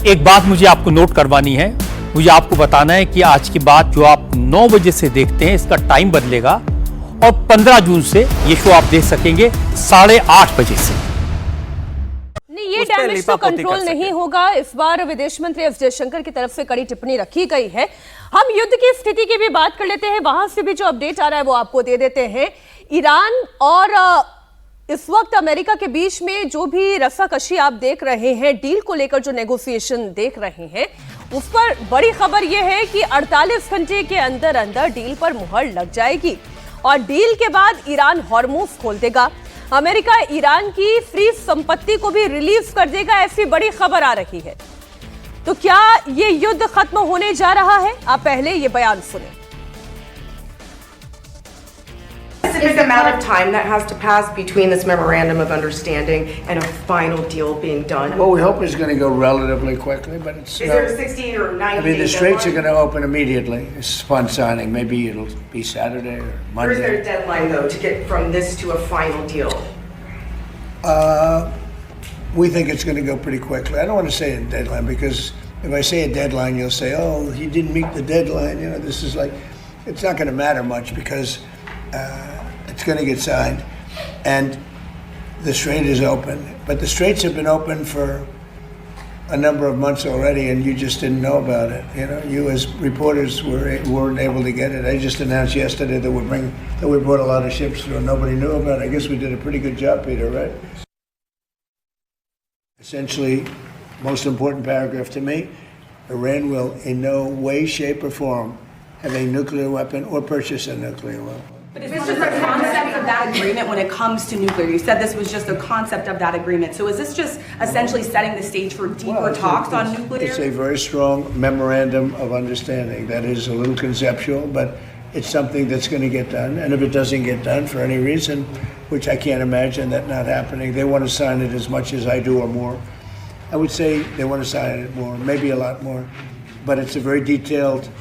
एक बात मुझे आपको नोट करवानी है, मुझे आपको बताना है कि आज की बात जो आप 9 बजे से देखते हैं इसका टाइम बदलेगा और 15 जून से ये शो आप देख सकेंगे 8:30 बजे से। नहीं, ये डैमेज तो कंट्रोल नहीं होगा। इस बार विदेश मंत्री एस जयशंकर की तरफ से कड़ी टिप्पणी रखी गई है। हम युद्ध की स्थिति की भी बात कर लेते हैं, वहां से भी जो अपडेट आ रहा है वो आपको दे देते हैं। ईरान और इस वक्त अमेरिका के बीच में जो भी रस्साकशी आप देख रहे हैं, डील को लेकर जो नेगोशिएशन देख रहे हैं, उस पर बड़ी खबर यह है कि 48 घंटे के अंदर अंदर डील पर मुहर लग जाएगी और डील के बाद ईरान हॉर्मुज खोल देगा। अमेरिका ईरान की फ्री संपत्ति को भी रिलीज कर देगा, ऐसी बड़ी खबर आ रही है। तो क्या ये युद्ध खत्म होने जा रहा है? आप पहले ये बयान सुने। Is the amount of time that has to pass between this memorandum of understanding and a final deal being done? Well, we hope it's going to go relatively quickly, but it's. Is there a 60 or 90 I mean, the day straits are deadline? going to open immediately. It's upon signing. Maybe it'll be Saturday or Or is Monday. there a deadline though to get from this to a final deal? We think it's going to go pretty quickly. I don't want to say a deadline because if I say a deadline, you'll say, "Oh, he didn't meet the deadline." You know, this is like, it's not going to matter much because. It's going to get signed, and the strait is open. But the straits have been open for a number of months already, and you just didn't know about it. You know, you as reporters weren't able to get it. I just announced yesterday that we brought a lot of ships through, and nobody knew about it. I guess we did a pretty good job, Peter, right? Essentially, most important paragraph to me: Iran will, in no way, shape, or form, have a nuclear weapon or purchase a nuclear weapon. But is this just a concept of that agreement when it comes to nuclear? You said this was just a concept of that agreement. So is this just essentially setting the stage for deeper talks on nuclear? It's a very strong memorandum of understanding. That is a little conceptual, but it's something that's going to get done. And if it doesn't get done for any reason, which I can't imagine that not happening, they want to sign it as much as I do or more. I would say they want to sign it more, maybe a lot more. But it's a very detailed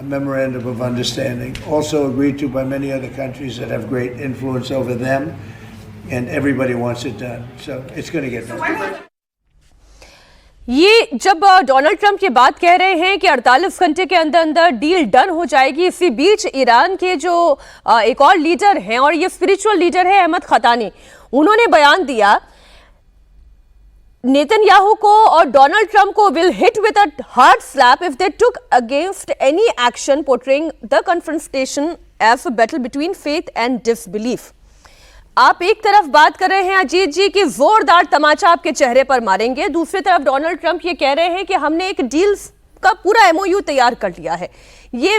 a memorandum of understanding, also agreed to by many other countries that have great influence over them, and everybody wants it done. So it's going to get done. ये जब Donald Trump ये बात कह रहे हैं कि 48 घंटे के अंदर अंदर डील डन हो जाएगी, इसी बीच ईरान के जो एक और लीडर हैं और ये स्पिरिचुअल लीडर है अहमद खतानी, उन्होंने बयान दिया नेतन्याहू को और डोनाल्ड ट्रंप को will hit with a hard slap if they took against any action portraying the confrontation as a battle between faith and disbelief। आप एक तरफ बात कर रहे हैं अजीत जी कि जोरदार तमाचा आपके चेहरे पर मारेंगे, दूसरी तरफ डोनाल्ड ट्रंप ये कह रहे हैं कि हमने एक डील का पूरा एमओयू तैयार कर लिया है। ये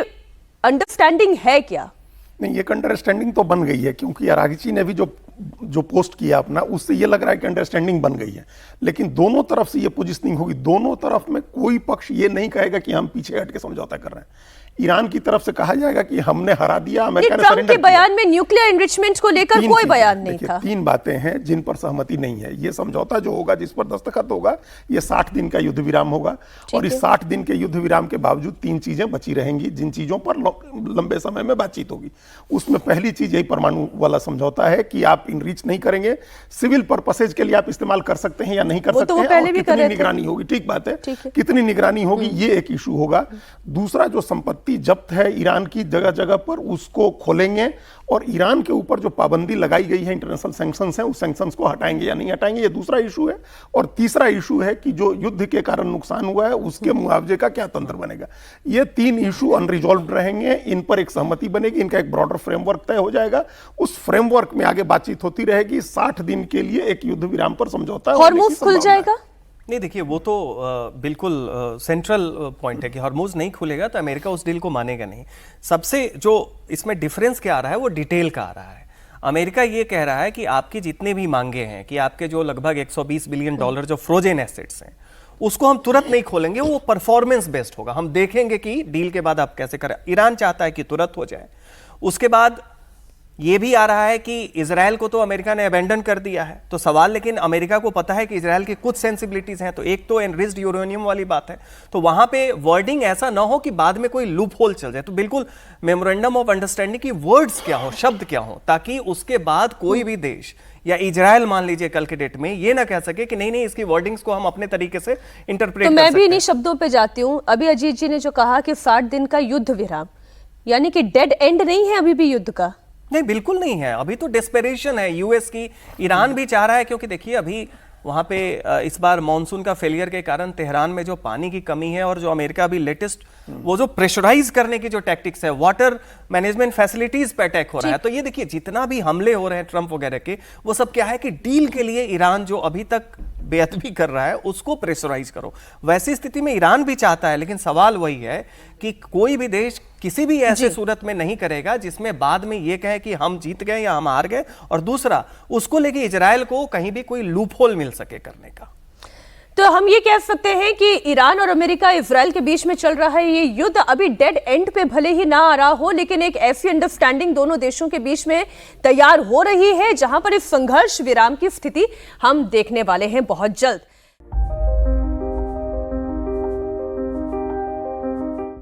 अंडरस्टैंडिंग है क्या? नहीं, ये अंडरस्टैंडिंग तो बन गई है, क्योंकि अरागची ने भी जो पोस्ट किया अपना, उससे ये लग रहा है कि अंडरस्टैंडिंग बन गई है। लेकिन दोनों तरफ से ये पोजिशनिंग होगी, दोनों तरफ में कोई पक्ष ये नहीं कहेगा कि हम पीछे हट के समझौता कर रहे हैं। ईरान की तरफ से कहा जाएगा कि हमने हरा दिया, अमेरिका ने ट्रंप के बयान में न्यूक्लियर एनरिचमेंट को लेकर कोई बयान नहीं था। 3 बातें हैं जिन पर सहमति नहीं है। ये समझौता जो होगा, जिस पर दस्तखत होगा, ये 60 दिन का युद्ध विराम होगा और इस 60 दिन के युद्ध विराम के बावजूद 3 चीजें बची रहेंगी जिन चीजों पर लंबे समय में बातचीत होगी। उसमें पहली चीज यही परमाणु वाला समझौता है कि आप इनरीच नहीं करेंगे, सिविल पर्पसेज के लिए आप इस्तेमाल कर सकते हैं या नहीं कर सकते हैं, और कितनी निगरानी होगी। ठीक बात है, कितनी निगरानी होगी ये एक इशू होगा। दूसरा, जो संपत्ति जब्त है ईरान की जगह जगह पर, उसको खोलेंगे और ईरान के ऊपर जो पाबंदी लगाई गई है, इंटरनेशनल सैंक्शंस हैं, उस सैंक्शंस को हटाएंगे या नहीं हटाएंगे, ये दूसरा इशू है। और तीसरा इशू है कि जो युद्ध के कारण नुकसान हुआ है उसके मुआवजे का क्या तंत्र बनेगा। ये 3 इशू अनरिजॉल्व रहेंगे, इन पर एक सहमति बनेगी, इनका एक ब्रॉडर फ्रेमवर्क तय हो जाएगा, उस फ्रेमवर्क में आगे बातचीत होती रहेगी। 60 दिन के लिए एक युद्ध विराम पर समझौता हॉर्मुज खुल जाएगा। नहीं, देखिए वो तो बिल्कुल सेंट्रल पॉइंट है कि हॉर्मुज नहीं खुलेगा तो अमेरिका उस डील को मानेगा नहीं। सबसे जो इसमें डिफरेंस क्या आ रहा है वो डिटेल का आ रहा है। अमेरिका ये कह रहा है कि आपकी जितने भी मांगे हैं, कि आपके जो लगभग 120 बिलियन डॉलर जो फ्रोजन एसेट्स हैं, उसको हम तुरंत नहीं खोलेंगे, वो परफॉर्मेंस बेस्ड होगा, हम देखेंगे कि डील के बाद आप कैसे करें। ईरान चाहता है कि तुरंत हो जाए। उसके बाद ये भी आ रहा है कि इजराइल को तो अमेरिका ने अबेंडन कर दिया है, तो सवाल, लेकिन अमेरिका को पता है कि इजराइल की कुछ सेंसिबिलिटीज हैं। तो एक तो एनरिच्ड यूरेनियम वाली बात है, तो वहां पे वर्डिंग ऐसा ना हो कि बाद में कोई लूप होल चल जाए। तो बिल्कुल मेमोरेंडम ऑफ अंडरस्टैंडिंग की वर्ड्स क्या हो, शब्द क्या हो, ताकि उसके बाद कोई भी देश या इजराइल मान लीजिए कल के डेट में ये ना कह सके कि नहीं नहीं इसकी वर्डिंग्स को हम अपने तरीके से इंटरप्रेट तो कर मैं सकते भी इन्हीं हैं। शब्दों पे जाती हूं। अभी अजीत जी ने जो कहा कि 60 दिन का युद्ध विराम, यानी कि डेड एंड नहीं है अभी भी युद्ध का। नहीं बिल्कुल नहीं है, अभी तो डेस्परेशन है यूएस की, ईरान भी चाह रहा है, क्योंकि देखिए अभी वहां पे इस बार मॉनसून का फेलियर के कारण तेहरान में जो पानी की कमी है, और जो अमेरिका अभी लेटेस्ट वो जो प्रेशराइज करने की जो टैक्टिक्स है, वाटर मैनेजमेंट फैसिलिटीज पे अटैक हो रहा है। तो ये देखिए जितना भी हमले हो रहे हैं ट्रंप वगैरह के, वो सब क्या है कि डील के लिए ईरान जो अभी तक बेअदबी कर रहा है उसको प्रेशराइज करो। वैसी स्थिति में ईरान भी चाहता है, लेकिन सवाल वही है कि कोई भी देश किसी भी ऐसे सूरत में नहीं करेगा जिसमें बाद में ये कहे कि हम जीत गए या हम हार गए, और दूसरा उसको लेके इजराइल को कहीं भी कोई लूपहोल मिल सके करने का। तो हम ये कह सकते हैं कि ईरान और अमेरिका इजराइल के बीच में चल रहा है ये युद्ध अभी डेड एंड पे भले ही ना आ रहा हो, लेकिन एक ऐसी अंडरस्टैंडिंग दोनों देशों के बीच में तैयार हो रही है जहां पर इस संघर्ष विराम की स्थिति हम देखने वाले हैं बहुत जल्द।